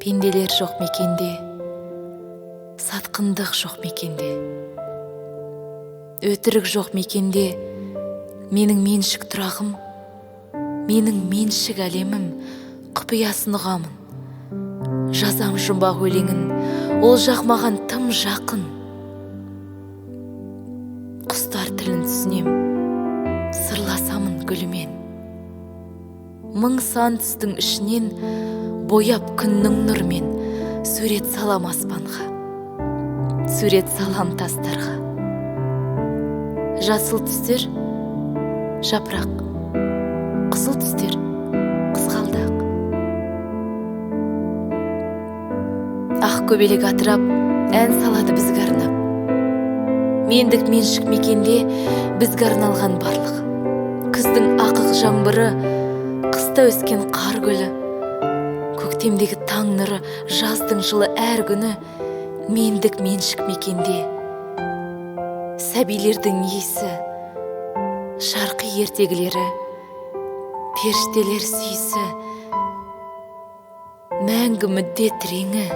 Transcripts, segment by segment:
Пенделер жоқ мекенде, сатқындық жоқ мекенде, өтірік жоқ мекенде, менің меншік тұрағым, менің меншік әлемім, құпиясын ұғамын. Жазам жұмбақ өлеңін, ол жақ маған тым жақын. Құстар тілін түсінем, сырласамын гүлімен. Мың сан түстің ішінен бояп күннің нұрымен сурет салам аспанға, сурет салам тастарға. Жасыл түстер жапырақ, қызыл түстер қызғалдақ. Ақ көбелек атырап, ән салады бізге арнап. Мендік меншік мекенде бізге арналған барлық. Күздің ақық жаңбыры, қыста өскен қар гүлі, көктемдегі таң нұры, жаздың жылы әр күні мендік меншік мекенде. Сәбилердің есі, шарқи ертегілері, періштелер сүйісі, мәңгі мүддет реңі.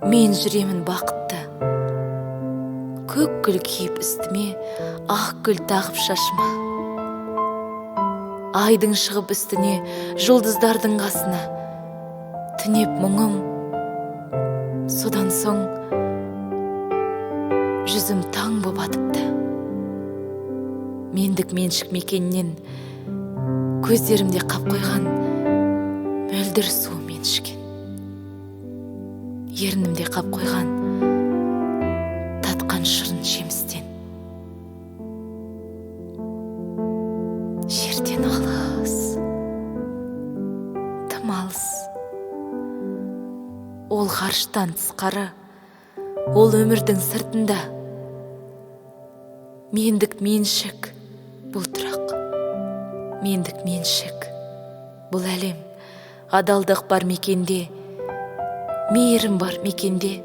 Мен жүремін бақытты, көк гүл киіп үстіме, ақ гүл тағып шашыма. Айдың шығып үстіне, жұлдыздардың қасына, түнеп мұңым. Содан соң жүзім таң боп атыпты. Мендік меншік мекеннен көздерімде қап қойған мөлдір су меншікен. Ерінімде қап қойған татқан шырын жемістен. Жерден алыс, тым алыс, ол ғарыштан тысқары, ол өмірдің сыртында. Мендік меншік бұл тұрақ, мендік меншік бұл әлем. Адалдық бар мекенде, мейірім бар мекенде,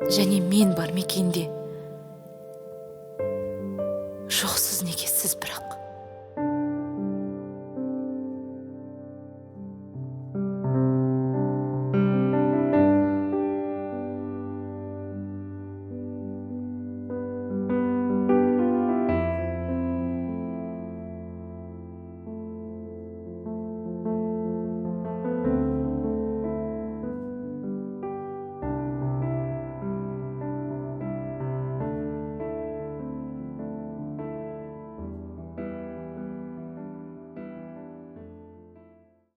және мен бар мекенде.